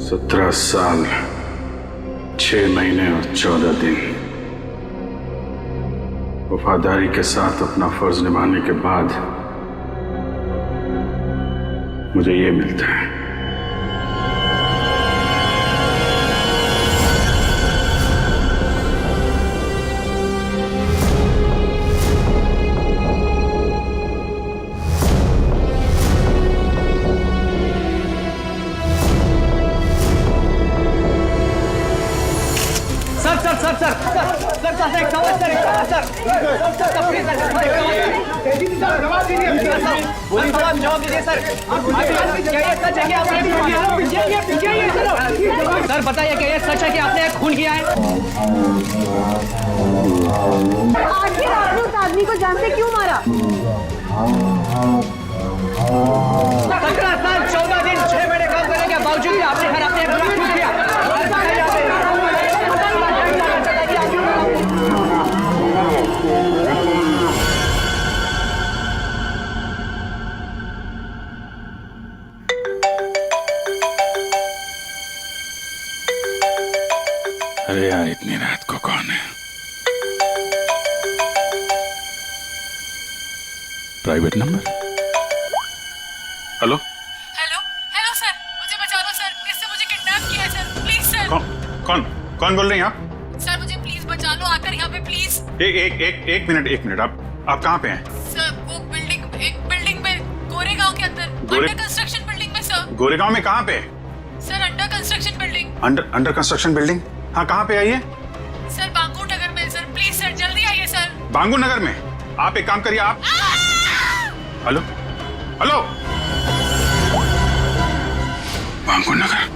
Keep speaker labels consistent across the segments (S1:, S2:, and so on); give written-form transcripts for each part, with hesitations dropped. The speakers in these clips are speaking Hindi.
S1: 17 साल 6 महीने और 14 दिन वफादारी के साथ अपना फर्ज निभाने के बाद मुझे ये मिलता है।
S2: सर बताइए क्या ये सच है कि आपने खून किया है?
S3: आखिर आपने उस आदमी को जान से क्यों मारा?
S2: 17 साल 14 दिन 6 महीने काम करने के बावजूद आपने घर अपने खून किया।
S1: अरे यार इतनी रात को कौन है? Private number? Hello
S4: hello hello sir, मुझे बचा लो सर, इससे मुझे किडनैप किया है सर, प्लीज सर।
S1: कौन बोल रही हैं आप?
S4: सर मुझे प्लीज बचा लो, आकर यहाँ पे प्लीज।
S1: एक मिनट आप कहाँ पे हैं?
S4: सर वो एक बिल्डिंग में गोरेगांव के अंदर, अंडर कंस्ट्रक्शन बिल्डिंग में सर।
S1: गोरेगांव में कहाँ पे?
S4: Sir under construction building.
S1: Under construction building? हाँ कहाँ पे आइए?
S4: सर बांगू नगर में सर, प्लीज सर जल्दी आइए सर।
S1: बांगू नगर में? आप एक काम करिए आप हेलो बांगू नगर।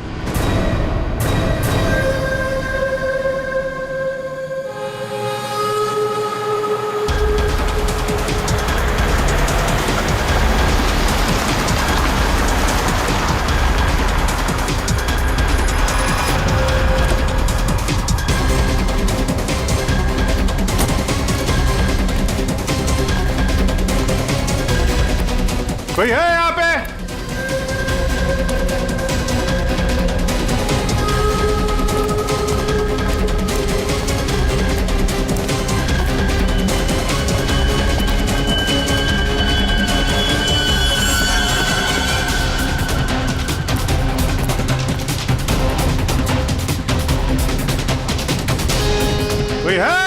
S1: कोई है यहाँ पे? कोई है?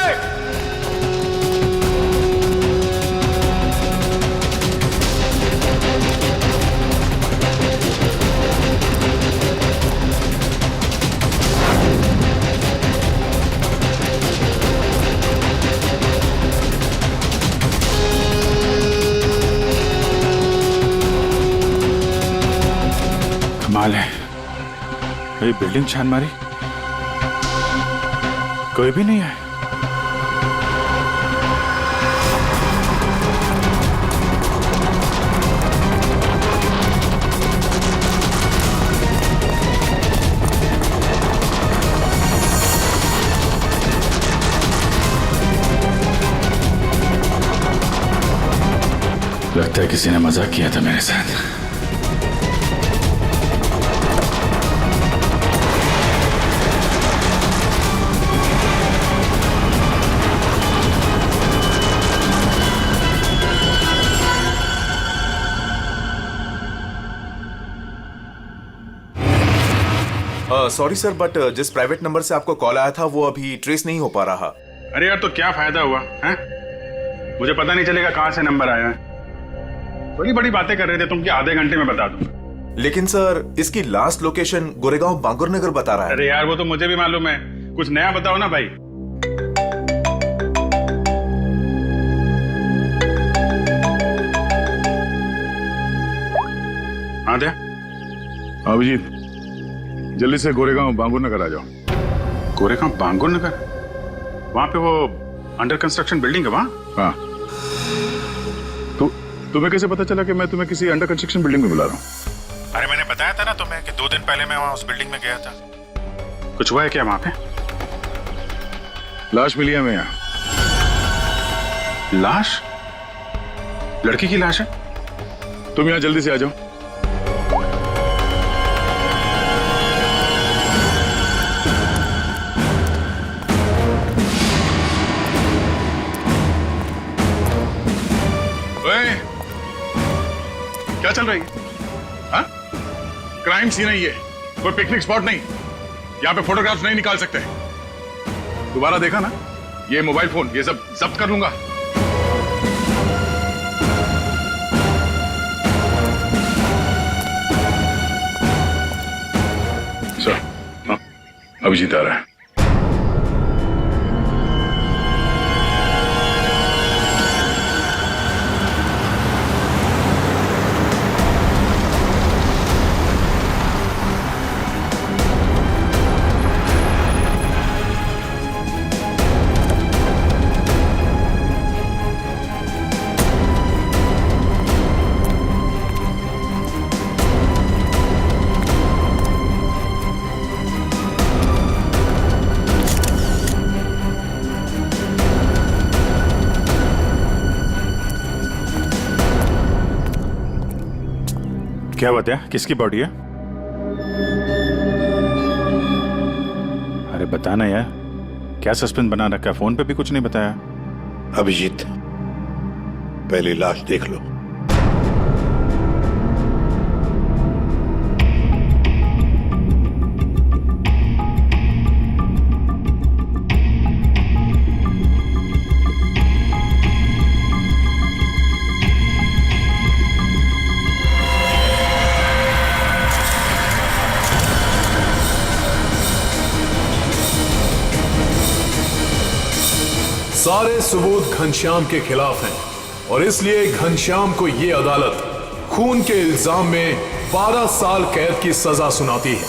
S1: कमाल है, ये बिल्डिंग छान मारी, कोई भी नहीं है। लगता है किसी ने मजाक किया था मेरे साथ।
S5: सॉरी सर, बट जिस प्राइवेट नंबर से आपको कॉल आया था वो अभी ट्रेस नहीं हो पा रहा।
S1: अरे यार तो क्या फायदा हुआ है? मुझे पता नहीं चलेगा कहां से नंबर आया है। बड़ी बड़ी बातें कर रहे थे तुम कि आधे घंटे में बता दूं।
S5: लेकिन सर इसकी लास्ट लोकेशन गोरेगांव बांगुर नगर बता रहा है।
S1: अरे यार वो तो मुझे भी मालूम है, कुछ नया बताओ ना भाई। हाँ दे अभिजीत, जल्दी से गोरेगांव बांगुर नगर आ जाओ। गोरेगांव बांगुर नगर? वहां पे वो अंडर कंस्ट्रक्शन बिल्डिंग है वहां? हाँ। तुम्हें कैसे पता चला कि मैं तुम्हें किसी अंडर कंस्ट्रक्शन बिल्डिंग में बुला रहा हूँ? अरे मैंने बताया था ना तुम्हें कि 2 दिन पहले मैं वहां उस बिल्डिंग में गया था। कुछ हुआ है क्या वहां पे? लाश मिली है हमें यहाँ। लाश? लड़की की लाश है? तुम यहाँ जल्दी से आ जाओ। क्या चल रही है? हाँ? क्राइम सीन है ये, कोई पिकनिक स्पॉट नहीं। यहाँ पे फोटोग्राफ्स नहीं निकाल सकते। दोबारा देखा ना, ये मोबाइल फोन ये सब जब्त कर लूंगा। सर, हाँ, अभिजीत आ रहा है।
S6: क्या बात है? किसकी बॉडी है? अरे बताना यार, क्या सस्पेंस बना रखा है? फोन पे भी कुछ नहीं बताया।
S7: अभिजीत, पहले लाश देख लो।
S8: सारे सबूत घनश्याम के खिलाफ हैं और इसलिए घनश्याम को यह अदालत खून के इल्जाम में 12 साल कैद की सजा सुनाती है।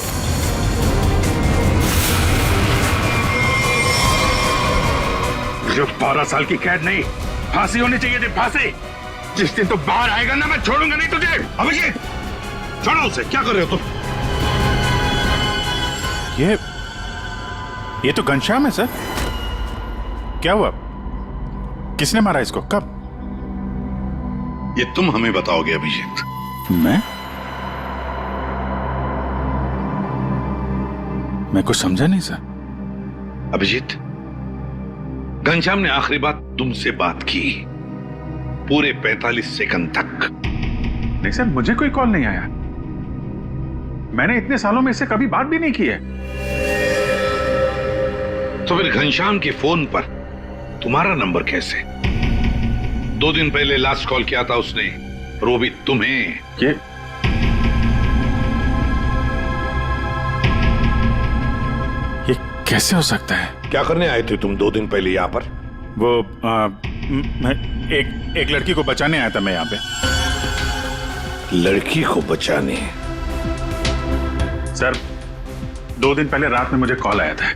S1: जो 12 साल की कैद नहीं, फांसी होनी चाहिए थी, फांसी। जिस दिन तो बाहर आएगा ना, मैं छोड़ूंगा नहीं तुझे। अभिजीत, छोड़ो उसे। क्या कर रहे हो तुम?
S6: ये तो घनश्याम है सर। क्या हुआ? किसने मारा इसको? कब?
S7: ये तुम हमें बताओगे अभिजीत।
S6: मैं कुछ समझा नहीं सर।
S7: अभिजीत, घनश्याम ने आखिरी बात तुमसे बात की पूरे 45 सेकंड तक।
S1: नहीं सर, मुझे कोई कॉल नहीं आया। मैंने इतने सालों में इससे कभी बात भी नहीं की है।
S7: तो फिर घनश्याम के फोन पर तुम्हारा नंबर कैसे? 2 दिन पहले लास्ट कॉल किया था उसने, वो भी तुम्हें।
S6: ये कैसे हो सकता है?
S7: क्या करने आए थे तुम 2 दिन पहले यहाँ पर?
S6: वो एक लड़की को बचाने आया था मैं यहाँ पे।
S7: लड़की को बचाने?
S1: सर, 2 दिन पहले रात में मुझे कॉल आया था।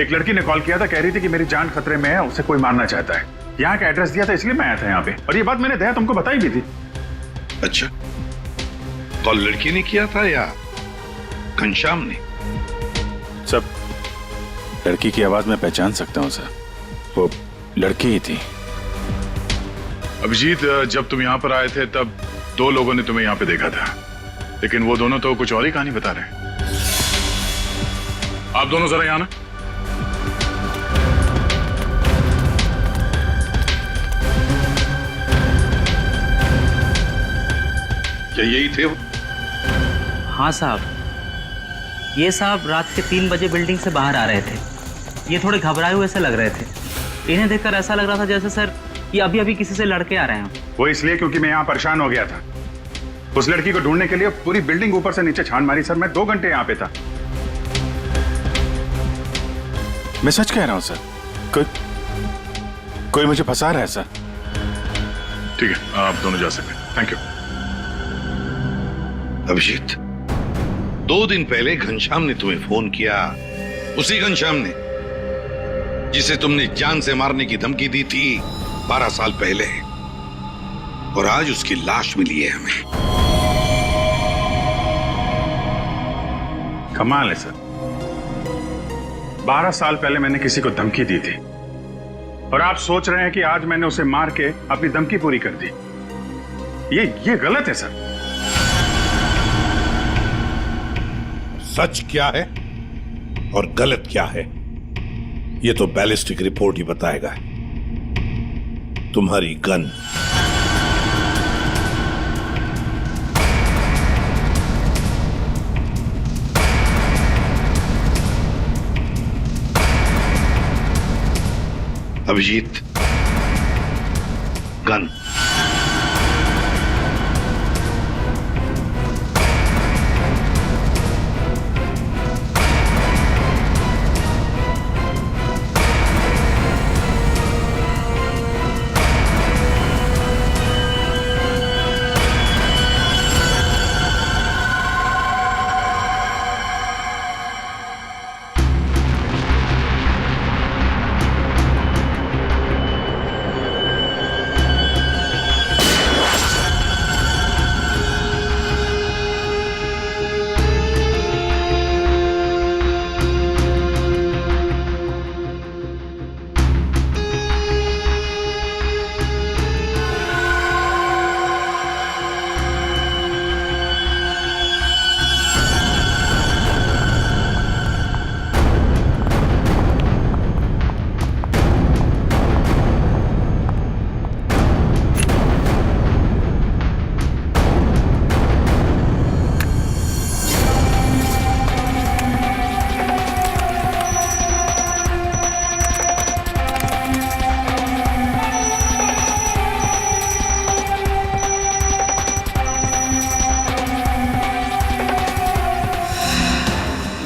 S1: एक लड़की ने कॉल किया था, कह रही थी कि मेरी जान खतरे में है, उसे कोई मारना चाहता है। यहाँ का एड्रेस दिया था, इसलिए मैं आया था यहाँ पे। और ये बात मैंने दया तुमको बताई भी थी।
S7: अच्छा, कॉल लड़की ने किया था या घनश्याम ने?
S6: सब लड़की की आवाज में पहचान सकता हूँ सर, वो लड़की ही थी।
S1: अभिजीत, जब तुम यहाँ पर आए थे तब 2 लोगों ने तुम्हें यहाँ पे देखा था, लेकिन वो दोनों तो कुछ और ही कहानी बता रहे हैं। आप दोनों जरा यहाँ ना।
S7: क्या यही थे वो?
S2: हाँ साहब, ये साहब रात के 3 बजे बिल्डिंग से बाहर आ रहे थे। ये थोड़े घबराए हुए से लग रहे थे। इन्हें देखकर ऐसा लग रहा था जैसे सर ये अभी अभी किसी से लड़के आ रहे हैं।
S1: वो इसलिए क्योंकि मैं यहाँ परेशान हो गया था। उस लड़की को ढूंढने के लिए पूरी बिल्डिंग ऊपर से नीचे छान मारी सर। मैं 2 घंटे यहाँ पे था।
S6: मैं सच कह रहा हूँ सर, कोई मुझे फंसा रहा है सर।
S1: ठीक है, आप दोनों जा सकते हैं। Thank you.
S7: अभिजीत, 2 दिन पहले घनश्याम ने तुम्हें फोन किया, उसी घनश्याम ने जिसे तुमने जान से मारने की धमकी दी थी 12 साल पहले, और आज उसकी लाश मिली है हमें।
S1: कमाल है सर, 12 साल पहले मैंने किसी को धमकी दी थी और आप सोच रहे हैं कि आज मैंने उसे मार के अपनी धमकी पूरी कर दी। ये गलत है सर।
S7: सच क्या है और गलत क्या है, ये तो बैलिस्टिक रिपोर्ट ही बताएगा। तुम्हारी गन अभिजीत, गन।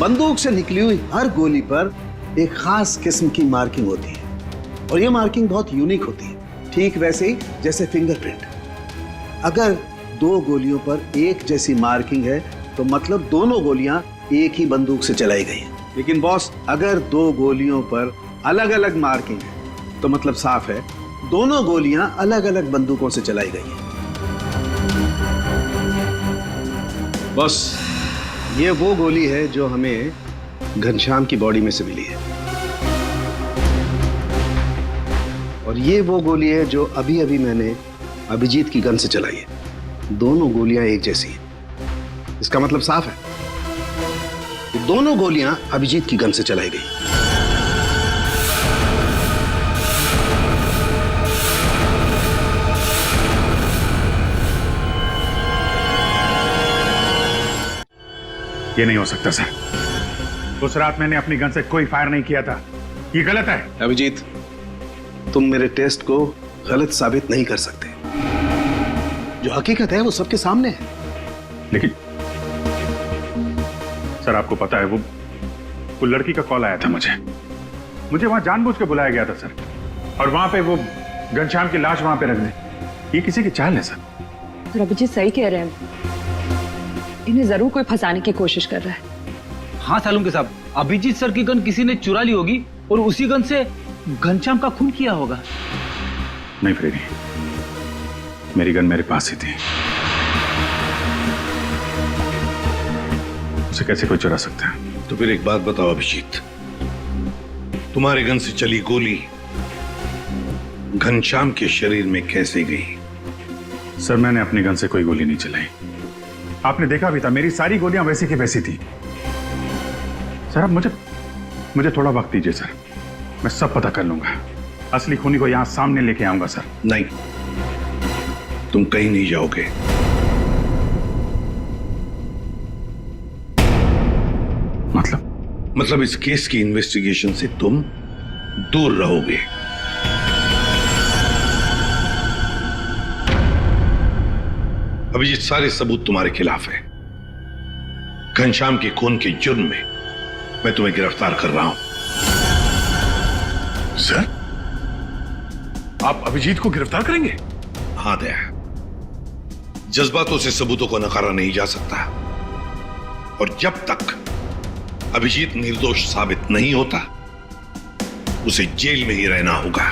S9: बंदूक से निकली हुई हर गोली पर एक खास किस्म की मार्किंग होती है और ये मार्किंग बहुत यूनिक होती है, ठीक वैसे ही जैसे फिंगरप्रिंट। अगर दो गोलियों पर एक जैसी मार्किंग है तो मतलब दोनों गोलियां एक ही बंदूक से चलाई गई हैं। लेकिन बॉस, अगर दो गोलियों पर अलग अलग मार्किंग है तो मतलब साफ है दोनों गोलियां अलग अलग बंदूकों से चलाई गई हैं। बॉस, ये वो गोली है जो हमें घनश्याम की बॉडी में से मिली है और ये वो गोली है जो अभी अभी मैंने अभिजीत की गन से चलाई है। दोनों गोलियां एक जैसी हैं। इसका मतलब साफ है कि दोनों गोलियां अभिजीत की गन से चलाई गई।
S1: ये नहीं हो सकता सर। उस रात मैंने अपनी गन से कोई फायर नहीं किया था। ये गलत है।
S9: अभिजीत, तुम मेरे टेस्ट को गलत साबित नहीं कर सकते। जो हकीकत है वो सबके सामने है।
S1: लेकिन सर, आपको पता है वो लड़की का कॉल आया था मुझे वहां जानबूझ के बुलाया गया था सर, और वहां पे वो घनश्याम की लाश वहां पे रख दी। ये किसी की चाल है सर।
S10: अभिजीत सही कह रहे हैं, इन्हें जरूर कोई फंसाने की कोशिश कर रहा है।
S2: हाँ सालुंके साहब, अभिजीत सर की गन किसी ने चुरा ली होगी और उसी गन से घनश्याम का खून किया होगा।
S1: नहीं फ्रेडी, मेरी गन मेरे पास ही थी। उसे कैसे कोई चुरा सकता है?
S7: तो फिर एक बात बताओ अभिजीत, तुम्हारे गन से चली गोली घनश्याम के शरीर में कैसे गई?
S1: सर, मैंने अपनी गन से कोई गोली नहीं चलाई। आपने देखा भी था, मेरी सारी गोलियां वैसी की वैसी थी। सर, अब मुझे थोड़ा वक्त दीजिए सर, मैं सब पता कर लूंगा। असली खूनी को यहां सामने लेके आऊंगा सर।
S7: नहीं, तुम कहीं नहीं जाओगे। मतलब इस केस की इन्वेस्टिगेशन से तुम दूर रहोगे। अभिजीत, सारे सबूत तुम्हारे खिलाफ है। घनश्याम के खून के जुर्म में मैं तुम्हें गिरफ्तार कर रहा हूं।
S8: सर, आप अभिजीत को गिरफ्तार करेंगे?
S7: हाँ दया, जज्बातों से सबूतों को नकारा नहीं जा सकता, और जब तक अभिजीत निर्दोष साबित नहीं होता उसे जेल में ही रहना होगा।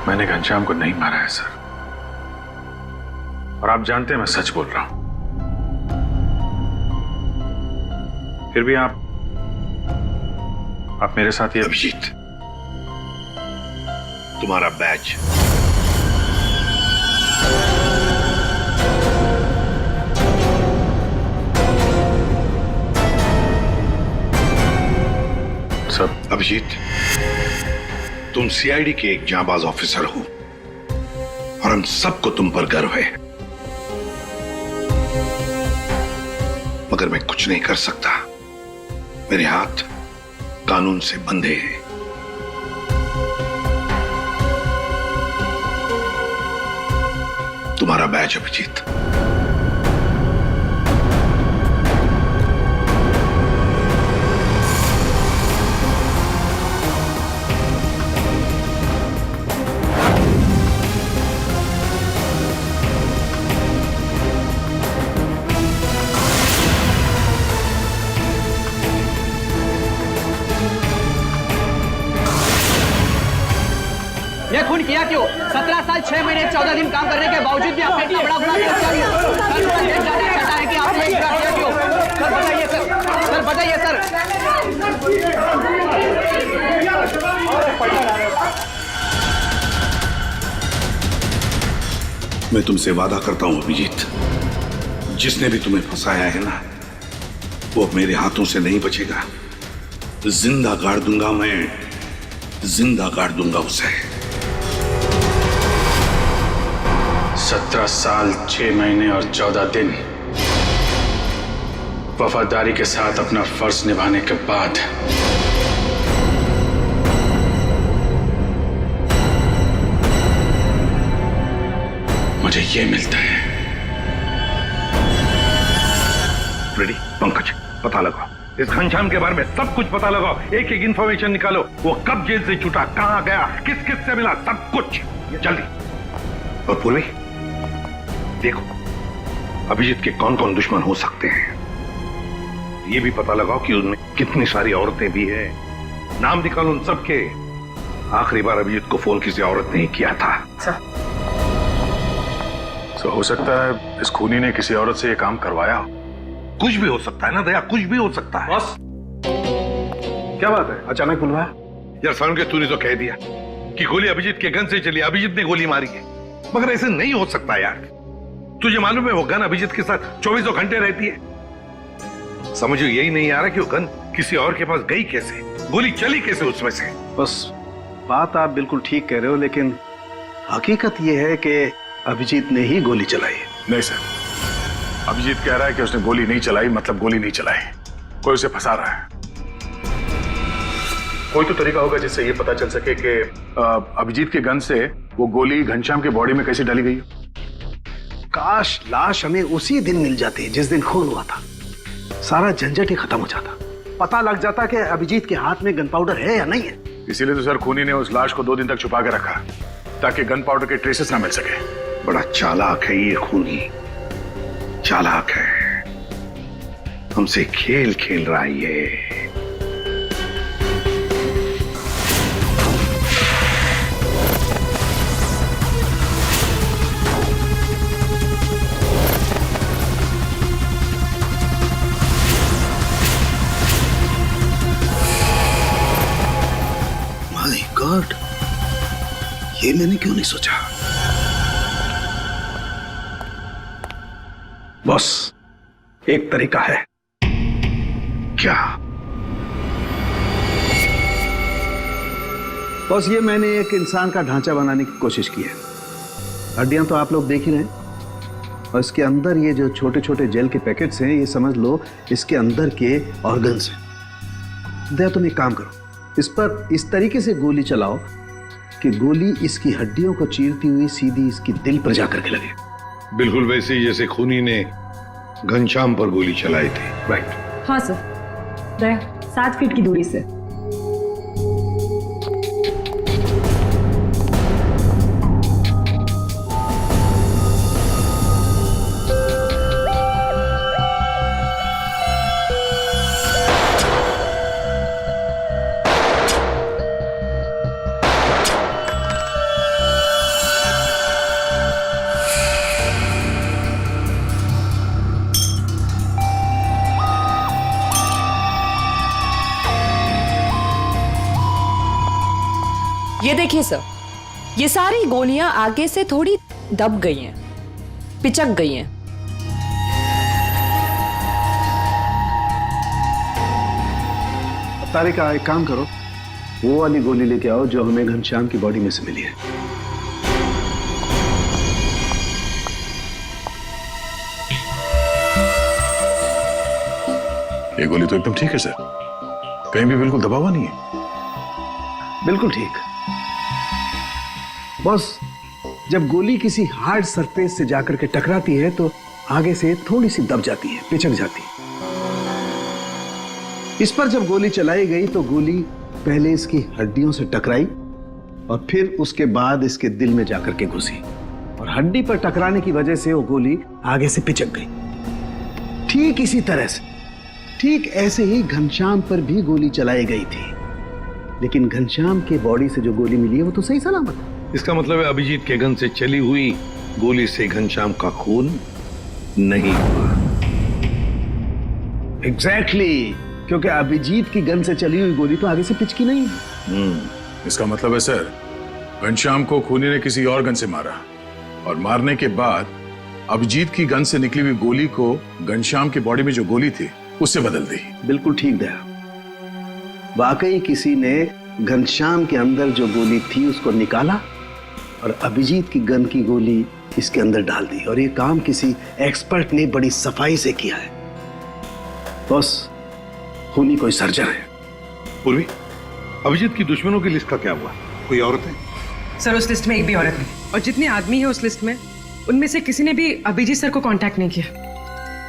S1: मैंने घनश्याम को नहीं मारा है सर, और आप जानते हैं मैं सच बोल रहा हूं। फिर भी आप मेरे साथ ये।
S7: अभिजीत, तुम्हारा बैच।
S1: सर,
S7: अभिजीत, तुम सीआईडी के एक जांबाज ऑफिसर हो और हम सबको तुम पर गर्व है, मगर मैं कुछ नहीं कर सकता। मेरे हाथ कानून से बंधे हैं। तुम्हारा बैच अभिजीत।
S11: ये खून किया क्यों? 17 साल 6 महीने 14 दिन काम करने के बावजूद भी आप इतना बड़ा गुनाह क्यों किया? सर ये जानना चाहता है कि आपने ये किया क्यों? सर बताइए सर, सर बताइए सर।
S7: मैं तुमसे वादा करता हूं अभिजीत, जिसने भी तुम्हें फंसाया है ना, वो मेरे हाथों से नहीं बचेगा। जिंदा गाड़ दूंगा मैं, जिंदा गाड़ दूंगा उसे।
S1: 17 साल 6 महीने और 14 दिन वफादारी के साथ अपना फर्ज निभाने के बाद मुझे ये मिलता है।
S7: रेडी? पंकज, पता लगाओ इस घनश्याम के बारे में, सब कुछ पता लगाओ, एक एक इंफॉर्मेशन निकालो। वो कब जेल से छूटा, कहां गया, किस किस से मिला, सब कुछ जल्दी। और पूर्वी, देखो अभिजीत के कौन कौन दुश्मन हो सकते हैं, ये भी पता लगाओ कि उनमें कितनी सारी औरतें भी हैं। नाम निकालो उन सबके। आखिरी बार अभिजीत को फोन किसी औरत ने ही किया था।
S1: तो हो सकता है इस खूनी ने किसी औरत से ये काम करवाया हो।
S7: कुछ भी हो सकता है ना दया, कुछ भी हो सकता है।
S1: बस क्या बात है, अचानक बुलवाया?
S7: यार सारुण के तूने तो कह दिया कि गोली अभिजीत के गन से चली, अभिजीत ने गोली मारी है, मगर ऐसे नहीं हो सकता यार। तुझे मालूम है वो गन अभिजीत के साथ 24 घंटे रहती है। समझो यही नहीं आ रहा कि वो गन किसी और के पास गई कैसे, गोली चली कैसे उसमें से।
S9: बस बात आप बिल्कुल ठीक कह रहे हो, लेकिन हकीकत यह है कि अभिजीत ने ही गोली चलाई है।
S1: नहीं सर, अभिजीत कह रहा है कि उसने गोली नहीं चलाई, मतलब गोली नहीं चलाई, कोई उसे फंसा रहा है। कोई तो तरीका होगा जिससे ये पता चल सके कि अभिजीत के गन से वो गोली घनश्याम के बॉडी में कैसे डाली गई।
S9: काश लाश हमें उसी दिन मिल जाती जिस दिन खून हुआ था, सारा झंझट ही खत्म हो जाता, पता लग जाता कि अभिजीत के हाथ में गन पाउडर है या नहीं है।
S1: इसीलिए तो सर खूनी ने उस लाश को 2 दिन तक छुपा के रखा, ताकि गन पाउडर के ट्रेसेस ना मिल सके।
S7: बड़ा चालाक है ये खूनी, चालाक है, हमसे खेल खेल रहा है ये।
S9: माय गॉड, ये मैंने क्यों नहीं सोचा। बॉस, एक तरीका है।
S7: क्या?
S9: बॉस, ये मैंने एक इंसान का ढांचा बनाने की कोशिश की है। हड्डियां तो आप लोग देख ही रहे हैं, और इसके अंदर ये जो छोटे छोटे जेल के पैकेट्स हैं, ये समझ लो इसके अंदर के ऑर्गन्स हैं। दया, तुम एक काम करो, इस पर इस तरीके से गोली चलाओ कि गोली इसकी हड्डियों को चीरती हुई सीधी इसकी दिल पर जाकर के लगे।
S7: बिल्कुल वैसे ही जैसे खूनी ने घनश्याम पर गोली चलाई थी।
S9: राइट।
S10: हाँ सर, दया 7 फीट की दूरी से।
S12: ये देखिए सर, ये सारी गोलियां आगे से थोड़ी दब गई हैं, पिचक गई हैं।
S9: तारिका, एक काम करो, वो वाली गोली लेके आओ जो हमें घनश्याम की बॉडी में से मिली है।
S1: ये गोली तो एकदम ठीक है सर,
S6: कहीं भी बिल्कुल दबा हुआ नहीं है।
S9: बिल्कुल ठीक बॉस। जब गोली किसी हार्ड सरफेस से जाकर के टकराती है तो आगे से थोड़ी सी दब जाती है, पिचक जाती है। इस पर जब गोली चलाई गई तो गोली पहले इसकी हड्डियों से टकराई और फिर उसके बाद इसके दिल में जाकर के घुसी और हड्डी पर टकराने की वजह से वो गोली आगे से पिचक गई। ठीक इसी तरह से, ठीक ऐसे ही घनश्याम पर भी गोली चलाई गई थी, लेकिन घनश्याम के बॉडी से जो गोली मिली है वो तो सही सलामत है।
S7: इसका मतलब है अभिजीत के गन से चली हुई गोली से घनश्याम का खून नहीं हुआ।
S9: एग्जैक्टली, क्योंकि अभिजीत की गन से चली हुई गोली तो आगे से पिचकी नहीं है।
S6: इसका मतलब है सर, घनश्याम को खूनी ने किसी और गन से मारा और मारने के बाद अभिजीत की गन से निकली हुई गोली को घनश्याम की बॉडी में जो गोली थी उससे बदल दी।
S9: बिल्कुल ठीक दया, वाकई किसी ने घनश्याम के अंदर जो गोली थी उसको निकाला और अभिजीत की गन की गोली इसके अंदर डाल दी, और ये काम किसी एक्सपर्ट ने बड़ी सफाई से किया है। बॉस, खूनी कोई सर्जन है।
S7: पूर्वी, अभिजीत की दुश्मनों की लिस्ट का क्या हुआ? कोई औरत है?
S11: सर उस लिस्ट में एक भी औरत नहीं, और जितने आदमी है उस लिस्ट में उनमें से किसी ने भी अभिजीत सर को कांटेक्ट नहीं किया।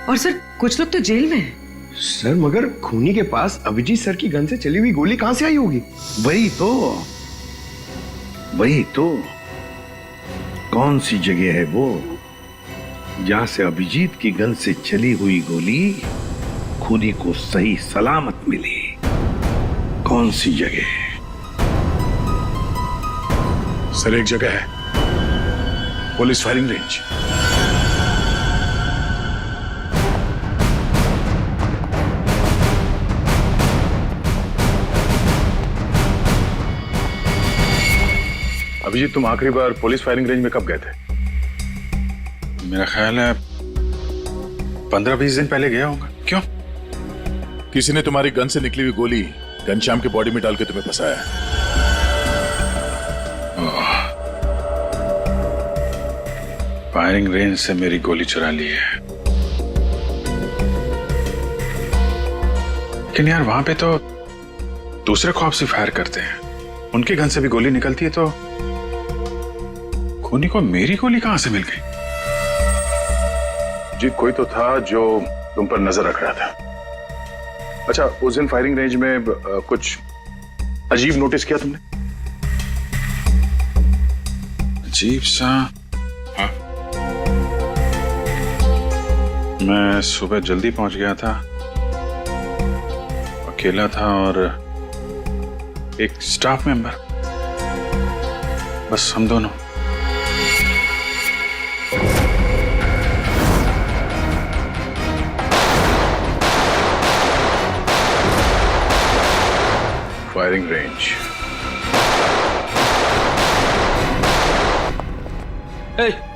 S11: और सर कुछ लोग तो जेल में हैं।
S13: सर मगर खूनी के पास अभिजीत सर की गन से चली हुई गोली कहां से आई होगी?
S7: वही तो कौन सी जगह है वो जहां से अभिजीत की गन से चली हुई गोली खूनी को सही सलामत मिली? कौन सी जगह?
S6: सर एक जगह है, पुलिस फायरिंग रेंज। अभिजीत, तुम आखिरी बार पुलिस फायरिंग रेंज में कब गए थे?
S1: मेरा ख्याल है 15-20 दिन पहले गया होगा। क्यों?
S6: किसी ने तुम्हारी गन से निकली हुई गोली घनश्याम की बॉडी में डाल के तुम्हें फंसाया।
S1: फायरिंग रेंज से मेरी गोली चुरा ली है। लेकिन यार वहां पे तो दूसरे खौफ से फायर करते हैं, उनकी गन से भी गोली निकलती है, तो खूनी को मेरी गोली कहां से मिल गई?
S6: जी कोई तो था जो तुम पर नजर रख रहा था। अच्छा, उस दिन फायरिंग रेंज में कुछ अजीब नोटिस किया तुमने?
S1: अजीब सा? हाँ, मैं सुबह जल्दी पहुंच गया था, अकेला था और एक स्टाफ मेंबर, बस हम दोनों।
S6: Firing range.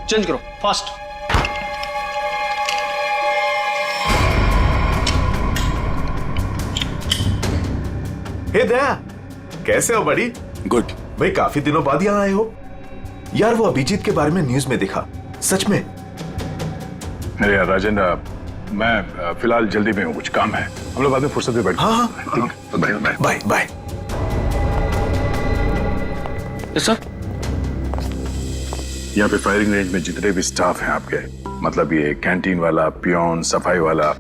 S11: चेंज करो फास्ट।
S5: हे दया, कैसे हो बड़ी?
S6: गुड।
S5: भाई काफी दिनों बाद यहाँ आए हो। यार वो अभिजीत के बारे में न्यूज में दिखा, सच में?
S6: अरे यार राजेंद्र, मैं फिलहाल जल्दी में हूँ, कुछ काम है, हम लोग बाद में फुर्सत में बैठते हैं।
S5: हाँ,
S6: bye bye
S5: bye bye.
S11: Sir,
S6: यहाँ पे फायरिंग रेंज में जितने भी स्टाफ हैं आपके, मतलब ये कैंटीन वाला, पियोन, सफाई वाला,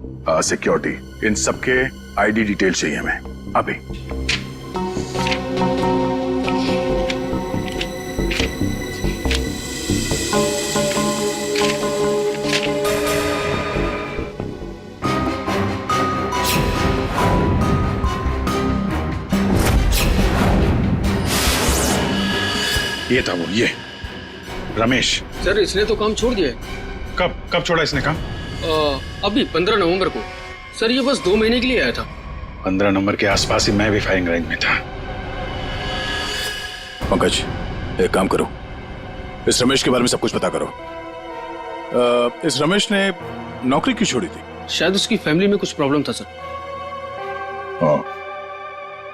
S6: सिक्योरिटी, इन सबके आईडी डिटेल चाहिए हमें अभी।
S1: ये था वो, ये रमेश।
S11: सर इसने तो काम छोड़ दिया।
S1: कब छोड़ा इसने काम?
S11: अभी 15 नवंबर को। सर ये बस 2 महीने के लिए आया था।
S1: 15 नंबर के आसपास ही मैं भी फायरिंग रेंज में था।
S6: पंकज, एक काम करो, इस रमेश के बारे में सब कुछ पता करो। इस रमेश ने नौकरी क्यों छोड़ी थी?
S11: शायद उसकी फैमिली में कुछ प्रॉब्लम था सर।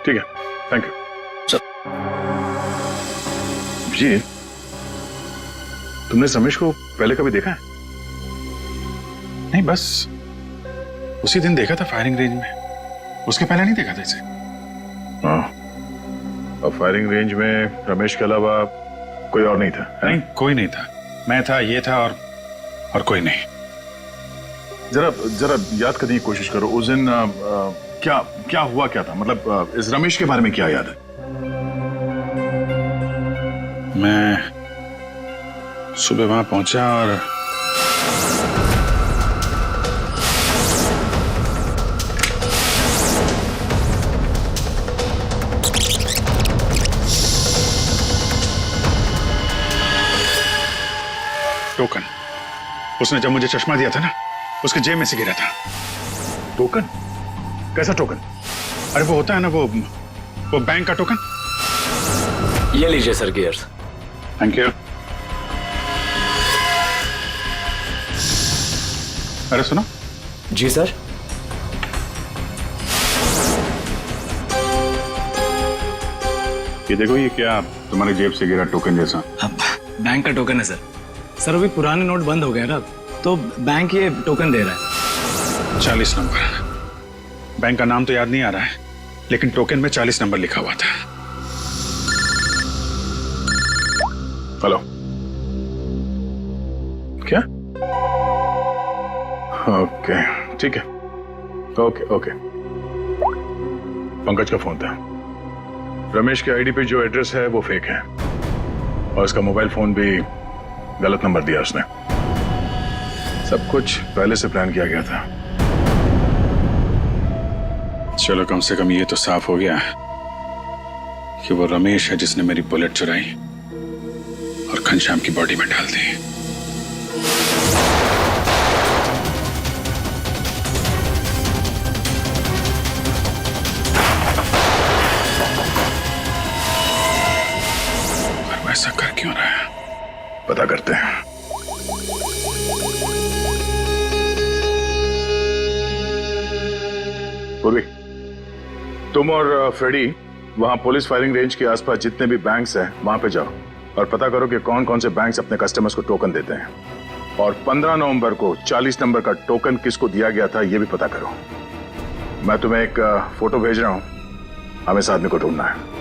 S6: ठीक है, थैंक यू
S11: सर।
S6: जी, तुमने इस रमेश को पहले कभी देखा है?
S1: नहीं, बस उसी दिन देखा था फायरिंग रेंज में, उसके पहले नहीं देखा था इसे।
S6: हाँ, और फायरिंग रेंज में रमेश के अलावा कोई और नहीं था?
S1: नहीं, कोई नहीं था। मैं था, ये था और कोई नहीं।
S6: जरा जरा याद करने की कोशिश करो, उस दिन क्या क्या हुआ, क्या था? मतलब इस रमेश के बारे में क्या याद है?
S1: मैं सुबह वहां पहुंचा और टोकन, उसने जब मुझे चश्मा दिया था ना, उसके जेब में से गिरा था।
S6: टोकन? कैसा टोकन?
S1: अरे वो होता है ना, वो बैंक का टोकन।
S11: ये लीजिए सर गियर्स।
S1: Thank you. अरे सुनो।
S11: जी सर।
S1: ये देखो, ये क्या तुम्हारे जेब से गिरा टोकन जैसा?
S11: बैंक का टोकन है सर। सर अभी पुराने नोट बंद हो गए ना, तो बैंक ये टोकन दे रहा है।
S1: 40 नंबर। बैंक का नाम तो याद नहीं आ रहा है, लेकिन टोकन में 40 नंबर लिखा हुआ था।
S6: हेलो, क्या? ओके, ठीक है। Okay okay. पंकज का फोन था। रमेश के आईडी पे जो एड्रेस है वो फेक है, और इसका मोबाइल फोन भी गलत नंबर दिया उसने। सब कुछ पहले से प्लान किया गया था।
S1: चलो, कम से कम ये तो साफ हो गया कि वो रमेश है जिसने मेरी बुलेट चुराई और घनश्याम की बॉडी में डाल दी। और वो ऐसा कर क्यों रहा है?
S6: पता करते हैं। पूर्वी, तुम और फ्रेडी वहां पुलिस फायरिंग रेंज के आसपास जितने भी बैंक्स हैं वहां पे जाओ और पता करो कि कौन कौन से बैंक्स अपने कस्टमर्स को टोकन देते हैं, और 15 नवंबर को 40 नंबर का टोकन किसको दिया गया था ये भी पता करो। मैं तुम्हें एक फोटो भेज रहा हूं, हमें इस आदमी को ढूंढना है।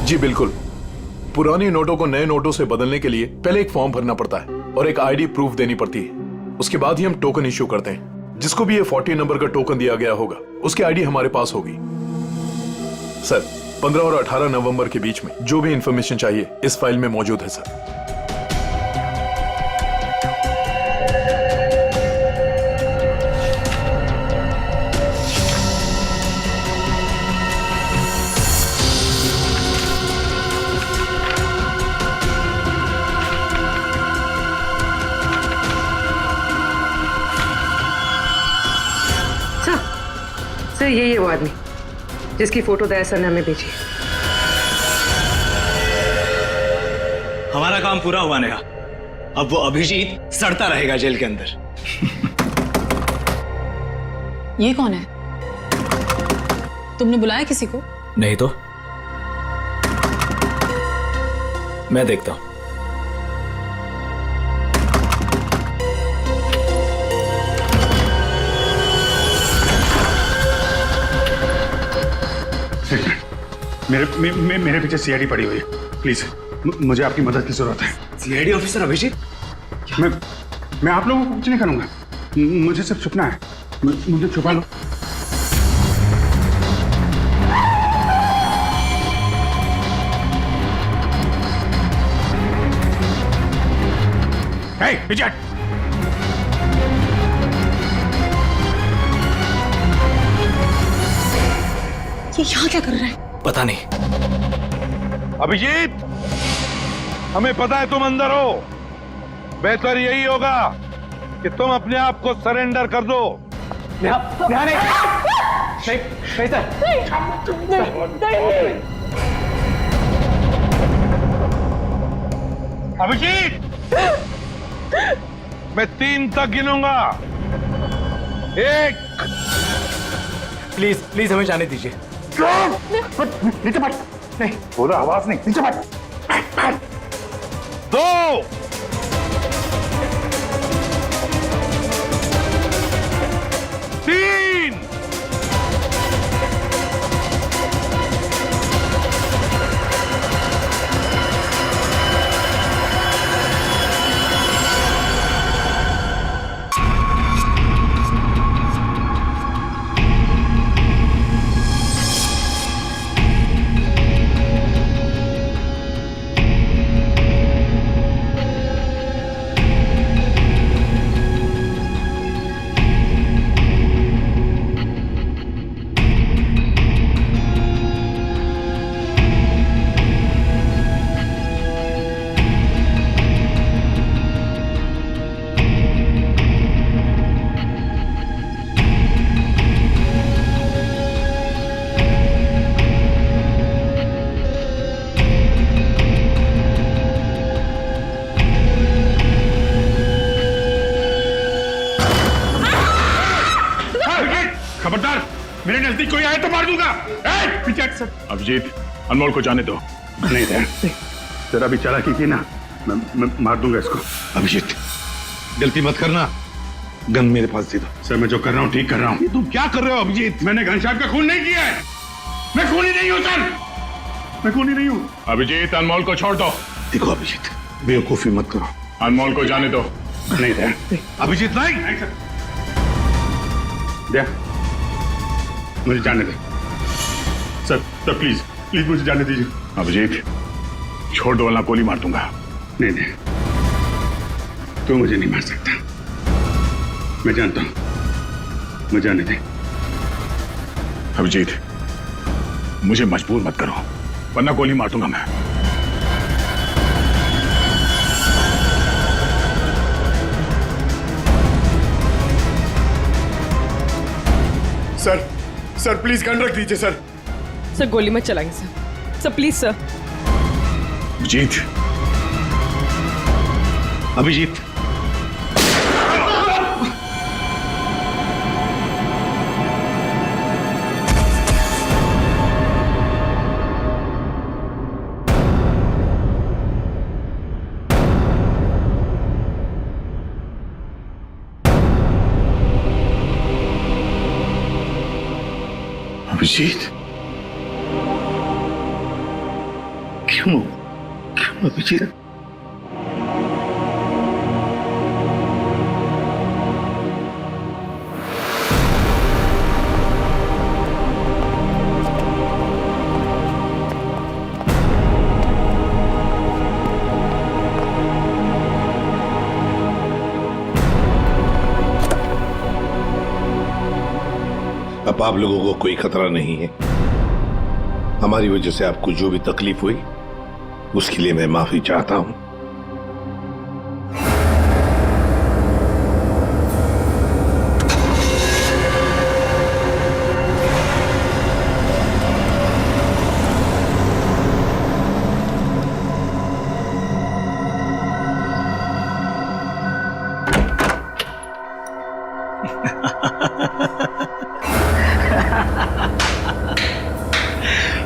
S8: जी बिल्कुल। पुराने नोटों को नए नोटों से बदलने के लिए पहले एक फॉर्म भरना पड़ता है और एक आईडी प्रूफ देनी पड़ती है। उसके बाद ही हम टोकन इश्यू करते हैं। जिसको भी ये 40 नंबर का टोकन दिया गया होगा उसकी आईडी हमारे पास होगी। सर 15 और 18 नवंबर के बीच में जो भी इंफॉर्मेशन चाहिए इस फाइल में मौजूद है सर।
S10: सर यही है वो आदमी जिसकी फोटो दया सर ने हमें भेजी।
S11: हमारा काम पूरा हुआ नेहा। अब वो अभिजीत सड़ता रहेगा जेल के अंदर।
S4: ये कौन है? तुमने बुलाया किसी को?
S11: नहीं तो मैं देखता हूं।
S1: मेरे पीछे सीआईडी पड़ी हुई है। प्लीज, मुझे आपकी मदद की जरूरत है।
S11: CID officer Abhijeet?
S1: मैं आप लोगों को कुछ नहीं करूंगा, मुझे सिर्फ छुपना है। मुझे छुपा लो। विजय,
S4: ये यहाँ क्या कर रहा है?
S11: पता नहीं।
S7: अभिजीत, हमें पता है तुम अंदर हो। बेहतर यही होगा कि तुम अपने आप को सरेंडर कर दो।
S11: नहीं सर।
S7: अभिजीत, मैं 3 तक गिनूंगा। 1।
S11: प्लीज प्लीज हमें जाने दीजिए।
S1: नीचे बैठ।
S11: नहीं
S1: बोला आवाज नहीं, नीचे बैठ।
S7: 2। 3।
S1: खबरदार, मेरे नजदीक कोई आए तो मार दूंगा। पीछे हट सर। अभिजीत, अनमोल को जाने दो। नहीं दे, तेरा भी चालाकी की ना, मैं मार दूंगा इसको।
S7: अभिजीत, गलती मत करना। गन मेरे पास दे दो।
S1: सर, मैं जो कर रहा हूँ ठीक कर रहा हूँ।
S7: तुम क्या कर रहे हो अभिजीत?
S1: मैंने घनश्याम का खून नहीं किया है। मैं खूनी नहीं हूँ सर, मैं खूनी नहीं हूँ। अभिजीत, अनमोल को छोड़ दो।
S7: देखो अभिजीत, बेवकूफी मत करो।
S1: अनमोल को जाने दो। नहीं दे।
S7: अभिजीत नहीं।
S1: नहीं सर, दे, मुझे जाने दे सर। सर प्लीज प्लीज मुझे जाने दीजिए। अभिजीत, छोड़ दो वरना गोली मार दूंगा। नहीं नहीं, तू मुझे नहीं मार सकता, मैं जानता हूं। मुझे जाने दे। अभिजीत, मुझे मजबूर मत करो वरना गोली मार दूंगा मैं।
S13: सर सर प्लीज गन रख दीजिए सर।
S10: सर गोली मत चलाएंगे sir. Sir please sir.
S1: Abhijeet,
S7: Abhijeet,
S1: Abhijeet,
S7: क्यों अभिजीत? अब आप लोगों को कोई खतरा नहीं है। हमारी वजह से आपको जो भी तकलीफ हुई उसके लिए मैं माफी चाहता हूं।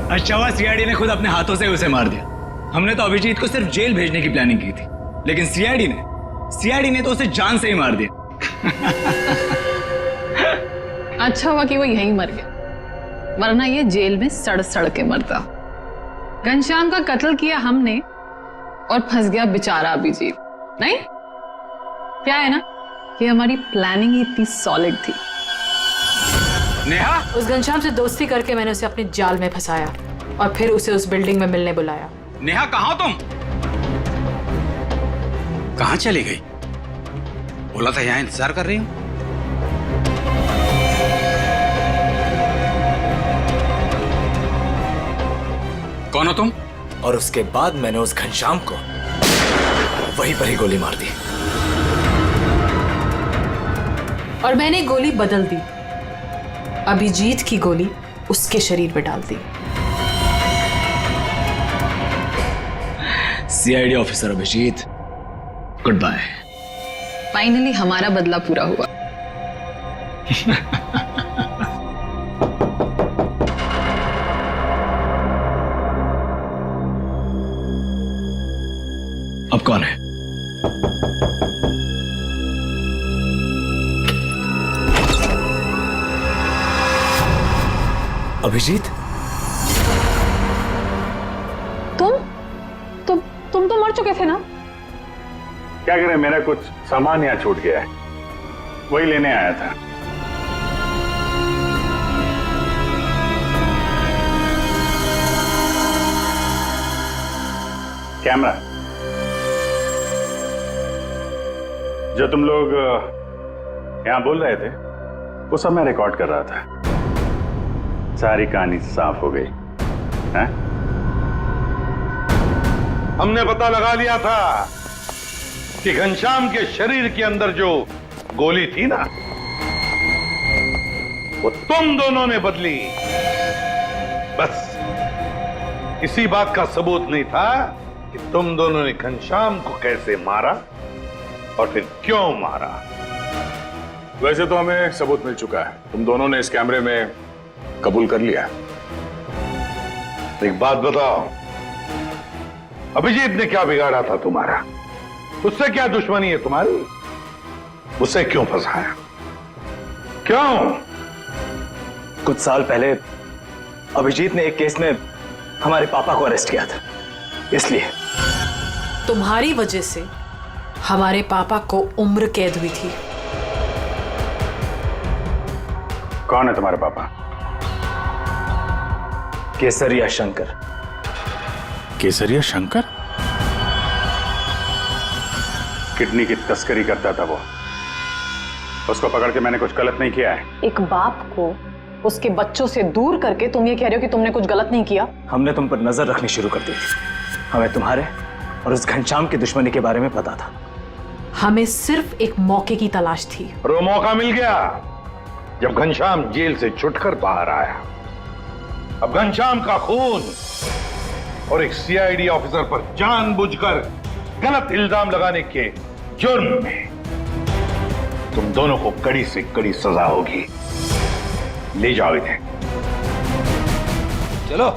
S11: अच्छा हुआ सीआईडी ने खुद अपने हाथों से उसे मार दिया। हमने तो अभिजीत को सिर्फ जेल भेजने की प्लानिंग की थी, लेकिन सीआईडी ने तो उसे जान से ही मार दिया।
S4: अच्छा हुआ कि वो यहीं मर गया, वरना ये जेल में सड़ सड़ के मरता। घनश्याम का कत्ल किया हमने और फंस गया बेचारा अभिजीत। नहीं, क्या है ना कि हमारी प्लानिंग ही इतनी सॉलिड थी।
S11: नेहा,
S4: उस घनश्याम से दोस्ती करके मैंने उसे अपने जाल में फंसाया और फिर उसे उस बिल्डिंग में मिलने बुलाया।
S11: नेहा कहाँ हो तुम? कहाँ चली गई? बोला था यहाँ इंतजार कर रही हूँ। कौन हो तुम?
S14: और उसके बाद मैंने उस घनश्याम को वहीं पर ही गोली मार दी।
S4: और मैंने गोली बदल दी। अभिजीत की गोली उसके शरीर पे डाल दी।
S14: CID officer Abhijeet, goodbye.
S4: Finally हमारा बदला पूरा हुआ।
S14: अब कौन है? अभिजीत,
S4: तुम तो मर चुके थे ना?
S1: क्या करें, मेरा कुछ सामान यहाँ छूट गया है, वही लेने आया था। कैमरा जो तुम लोग यहां बोल रहे थे वो सब मैं रिकॉर्ड कर रहा था। सारी कहानी साफ हो गई है?
S7: हमने पता लगा लिया था कि घनश्याम के शरीर के अंदर जो गोली थी ना, वो तुम दोनों ने बदली। बस इसी बात का सबूत नहीं था कि तुम दोनों ने घनश्याम को कैसे मारा और फिर क्यों मारा।
S6: वैसे तो हमें सबूत मिल चुका है, तुम दोनों ने इस कैमरे में कबूल कर लिया।
S7: एक बात बताओ, अभिजीत ने क्या बिगाड़ा था तुम्हारा? उससे क्या दुश्मनी है तुम्हारी? उससे क्यों फंसाया? क्यों?
S14: कुछ साल पहले अभिजीत ने एक केस में हमारे पापा को अरेस्ट किया था, इसलिए।
S4: तुम्हारी वजह से हमारे पापा को उम्र कैद हुई थी।
S1: कौन है तुम्हारे पापा?
S14: केसरिया शंकर।
S1: केसरिया शंकर? किडनी की तस्करी करता था वो। उसको पकड़ के मैंने कुछ गलत नहीं किया है।
S4: एक बाप को उसके बच्चों से दूर करके तुम ये कह रहे हो कि तुमने कुछ गलत नहीं किया?
S14: हमने तुम पर नजर रखनी शुरू कर दी थी। हमें तुम्हारे और उस घनश्याम की दुश्मनी के बारे में पता था।
S4: हमें सिर्फ एक मौके की तलाश थी
S7: और वो मौका मिल गया जब घनश्याम जेल से छुटकर बाहर आया। अब घनश्याम का खून और एक सीआईडी ऑफिसर पर जानबूझकर गलत इल्जाम लगाने के जुर्म में तुम दोनों को कड़ी से कड़ी सजा होगी। ले जाओ इन्हें।
S14: चलो।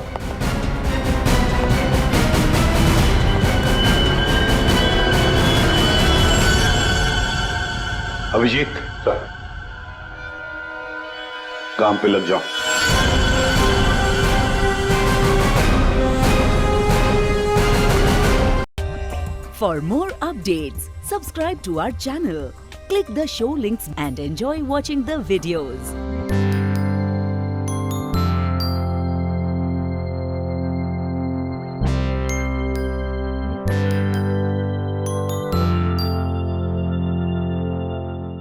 S6: अभिजीत, काम पे लग जाओ।
S15: For more updates, subscribe to our channel, click the show links and enjoy watching the videos.